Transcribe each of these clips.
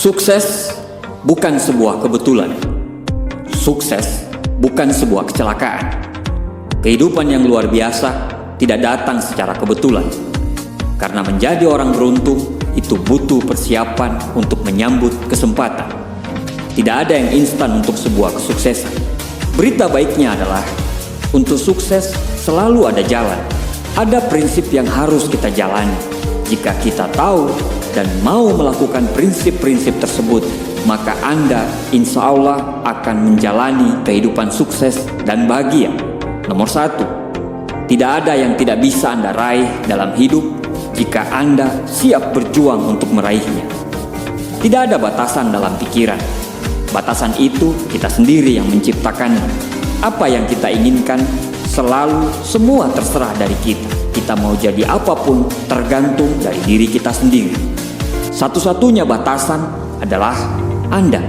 Sukses bukan sebuah kebetulan. Sukses bukan sebuah kecelakaan. Kehidupan yang luar biasa tidak datang secara kebetulan. Karena menjadi orang beruntung itu butuh persiapan untuk menyambut kesempatan. Tidak ada yang instan untuk sebuah kesuksesan. Berita baiknya adalah untuk sukses selalu ada jalan. Ada prinsip yang harus kita jalani. Jika kita tahu dan mau melakukan prinsip-prinsip tersebut, maka Anda insya Allah akan menjalani kehidupan sukses dan bahagia. Nomor 1, tidak ada yang tidak bisa Anda raih dalam hidup jika Anda siap berjuang untuk meraihnya. Tidak ada batasan dalam pikiran. Batasan itu kita sendiri yang menciptakannya. Apa yang kita inginkan selalu semua terserah dari kita. Kita mau jadi apapun tergantung dari diri kita sendiri. Satu-satunya batasan adalah Anda.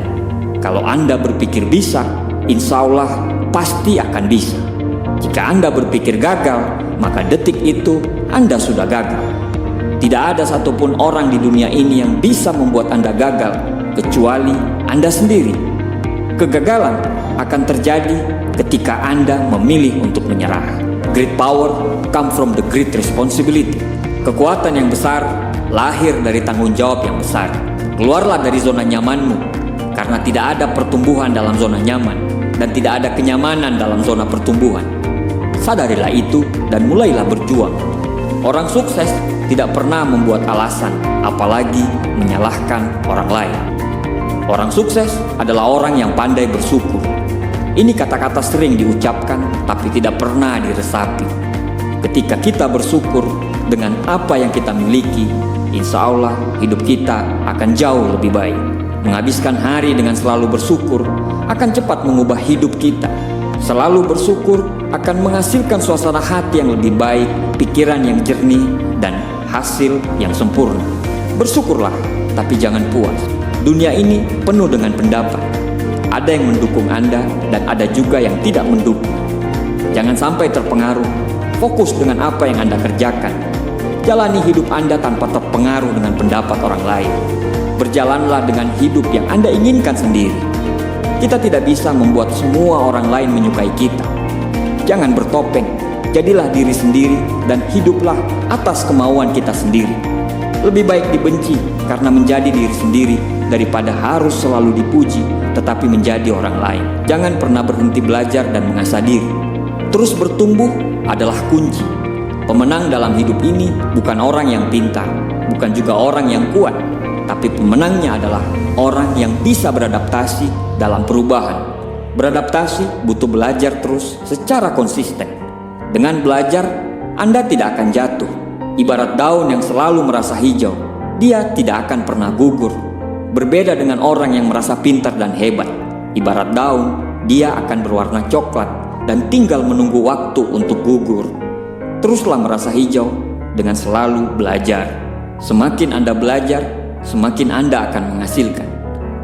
Kalau Anda berpikir bisa, insya Allah pasti akan bisa. Jika Anda berpikir gagal, maka detik itu Anda sudah gagal. Tidak ada satupun orang di dunia ini yang bisa membuat Anda gagal, kecuali Anda sendiri. Kegagalan akan terjadi ketika Anda memilih untuk menyerah. Great power come from the great responsibility. Kekuatan yang besar lahir dari tanggung jawab yang besar. Keluarlah dari zona nyamanmu, karena tidak ada pertumbuhan dalam zona nyaman, dan tidak ada kenyamanan dalam zona pertumbuhan. Sadarilah itu dan mulailah berjuang. Orang sukses tidak pernah membuat alasan, apalagi menyalahkan orang lain. Orang sukses adalah orang yang pandai bersyukur. Ini kata-kata sering diucapkan, tapi tidak pernah diresapi. Ketika kita bersyukur dengan apa yang kita miliki, insya Allah hidup kita akan jauh lebih baik. Menghabiskan hari dengan selalu bersyukur akan cepat mengubah hidup kita. Selalu bersyukur akan menghasilkan suasana hati yang lebih baik, pikiran yang jernih, dan hasil yang sempurna. Bersyukurlah, tapi jangan puas. Dunia ini penuh dengan pendapat. Ada yang mendukung Anda dan ada juga yang tidak mendukung. Jangan sampai terpengaruh. Fokus dengan apa yang Anda kerjakan. Jalani hidup Anda tanpa terpengaruh dengan pendapat orang lain. Berjalanlah dengan hidup yang Anda inginkan sendiri. Kita tidak bisa membuat semua orang lain menyukai kita. Jangan bertopeng. Jadilah diri sendiri dan hiduplah atas kemauan kita sendiri. Lebih baik dibenci karena menjadi diri sendiri daripada harus selalu dipuji tetapi menjadi orang lain. Jangan pernah berhenti belajar dan mengasah diri. Terus bertumbuh adalah kunci. Pemenang dalam hidup ini bukan orang yang pintar, bukan juga orang yang kuat, tapi pemenangnya adalah orang yang bisa beradaptasi dalam perubahan. Beradaptasi butuh belajar terus secara konsisten. Dengan belajar, Anda tidak akan jatuh. Ibarat daun yang selalu merasa hijau, dia tidak akan pernah gugur. Berbeda dengan orang yang merasa pintar dan hebat. Ibarat daun, dia akan berwarna coklat dan tinggal menunggu waktu untuk gugur. Teruslah merasa hijau dengan selalu belajar. Semakin Anda belajar, semakin Anda akan menghasilkan.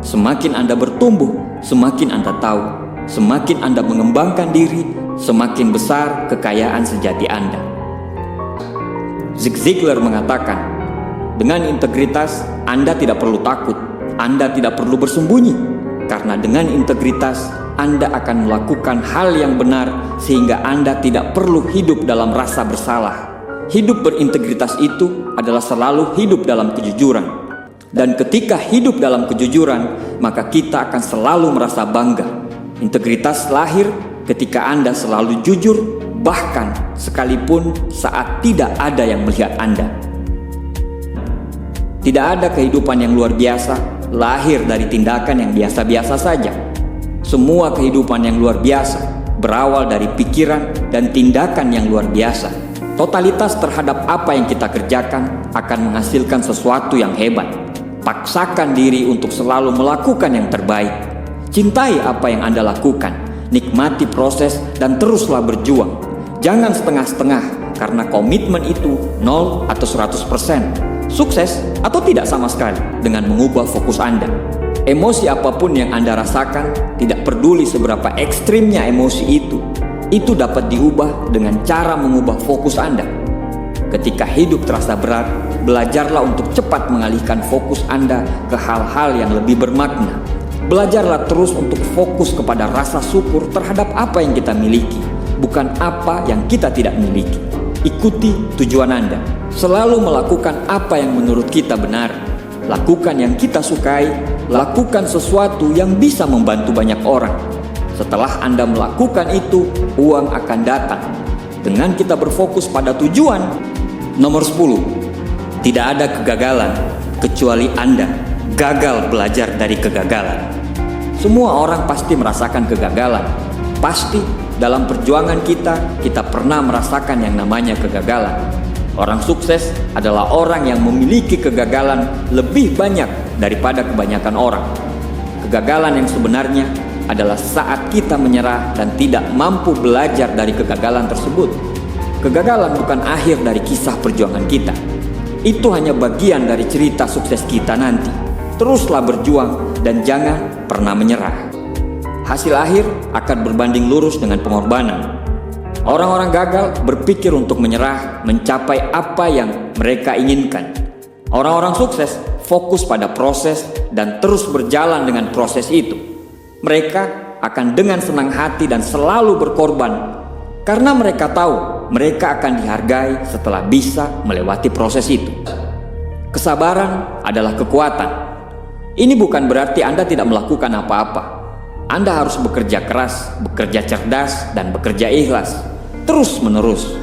Semakin Anda bertumbuh, semakin Anda tahu. Semakin Anda mengembangkan diri, semakin besar kekayaan sejati Anda. Zig Ziglar mengatakan, dengan integritas Anda tidak perlu takut, Anda tidak perlu bersembunyi, karena dengan integritas Anda akan melakukan hal yang benar sehingga Anda tidak perlu hidup dalam rasa bersalah. Hidup berintegritas itu adalah selalu hidup dalam kejujuran. Dan ketika hidup dalam kejujuran, maka kita akan selalu merasa bangga. Integritas lahir ketika Anda selalu jujur, bahkan sekalipun saat tidak ada yang melihat Anda. Tidak ada kehidupan yang luar biasa lahir dari tindakan yang biasa-biasa saja. Semua kehidupan yang luar biasa berawal dari pikiran dan tindakan yang luar biasa. Totalitas terhadap apa yang kita kerjakan akan menghasilkan sesuatu yang hebat. Paksakan diri untuk selalu melakukan yang terbaik. Cintai apa yang Anda lakukan. Nikmati proses dan teruslah berjuang. Jangan setengah-setengah, karena komitmen itu 0 atau 100%. Sukses atau tidak sama sekali dengan mengubah fokus Anda. Emosi apapun yang Anda rasakan, tidak peduli seberapa ekstrimnya emosi itu dapat diubah dengan cara mengubah fokus Anda. Ketika hidup terasa berat, belajarlah untuk cepat mengalihkan fokus Anda ke hal-hal yang lebih bermakna. Belajarlah terus untuk fokus kepada rasa syukur terhadap apa yang kita miliki, bukan apa yang kita tidak miliki. Ikuti tujuan Anda. Selalu melakukan apa yang menurut kita benar. Lakukan yang kita sukai. Lakukan sesuatu yang bisa membantu banyak orang. Setelah Anda melakukan itu, uang akan datang. Dengan kita berfokus pada tujuan. Nomor 10. Tidak ada kegagalan kecuali Anda gagal belajar dari kegagalan. Semua orang pasti merasakan kegagalan. Pasti dalam perjuangan kita pernah merasakan yang namanya kegagalan. Orang sukses adalah orang yang memiliki kegagalan lebih banyak daripada kebanyakan orang. Kegagalan yang sebenarnya adalah saat kita menyerah dan tidak mampu belajar dari kegagalan tersebut. Kegagalan bukan akhir dari kisah perjuangan kita. Itu hanya bagian dari cerita sukses kita nanti. Teruslah berjuang dan jangan pernah menyerah. Hasil akhir akan berbanding lurus dengan pengorbanan. Orang-orang gagal berpikir untuk menyerah mencapai apa yang mereka inginkan. Orang-orang sukses fokus pada proses dan terus berjalan dengan proses itu. Mereka akan dengan senang hati dan selalu berkorban karena mereka tahu mereka akan dihargai setelah bisa melewati proses itu. Kesabaran adalah kekuatan. Ini bukan berarti Anda tidak melakukan apa-apa. Anda harus bekerja keras, bekerja cerdas, dan bekerja ikhlas, terus-menerus.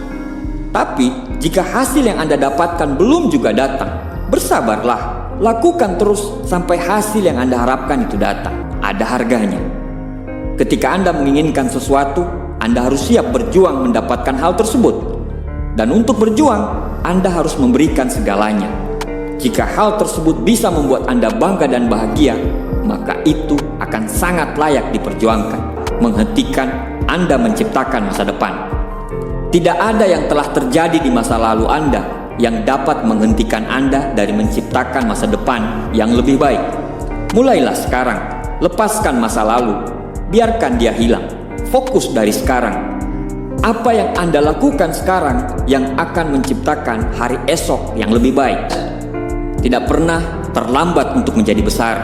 Tapi, jika hasil yang Anda dapatkan belum juga datang, bersabarlah. Lakukan terus sampai hasil yang Anda harapkan itu datang. Ada harganya. Ketika Anda menginginkan sesuatu, Anda harus siap berjuang mendapatkan hal tersebut. Dan untuk berjuang, Anda harus memberikan segalanya. Jika hal tersebut bisa membuat Anda bangga dan bahagia, maka itu akan sangat layak diperjuangkan, menghentikan Anda menciptakan masa depan. Tidak ada yang telah terjadi di masa lalu Anda yang dapat menghentikan Anda dari menciptakan masa depan yang lebih baik. Mulailah sekarang, lepaskan masa lalu, biarkan dia hilang, fokus dari sekarang. Apa yang Anda lakukan sekarang yang akan menciptakan hari esok yang lebih baik. Tidak pernah terlambat untuk menjadi besar.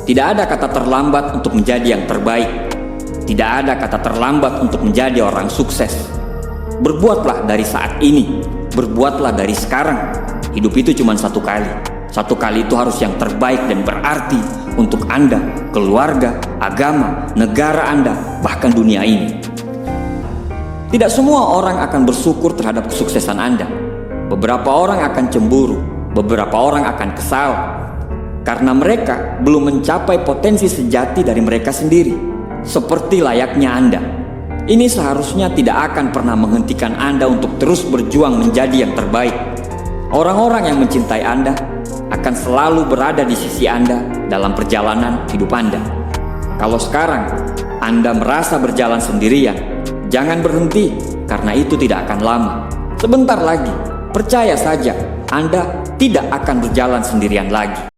Tidak ada kata terlambat untuk menjadi yang terbaik. Tidak ada kata terlambat untuk menjadi orang sukses. Berbuatlah dari saat ini. Berbuatlah dari sekarang. Hidup itu cuma satu kali. Satu kali itu harus yang terbaik dan berarti untuk Anda, keluarga, agama, negara Anda, bahkan dunia ini. Tidak semua orang akan bersyukur terhadap kesuksesan Anda. Beberapa orang akan cemburu. Beberapa orang akan kesal karena mereka belum mencapai potensi sejati dari mereka sendiri, seperti layaknya Anda. Ini seharusnya tidak akan pernah menghentikan Anda untuk terus berjuang menjadi yang terbaik. Orang-orang yang mencintai Anda akan selalu berada di sisi Anda dalam perjalanan hidup Anda. Kalau sekarang Anda merasa berjalan sendirian, jangan berhenti karena itu tidak akan lama. Sebentar lagi, percaya saja, Anda tidak akan berjalan sendirian lagi.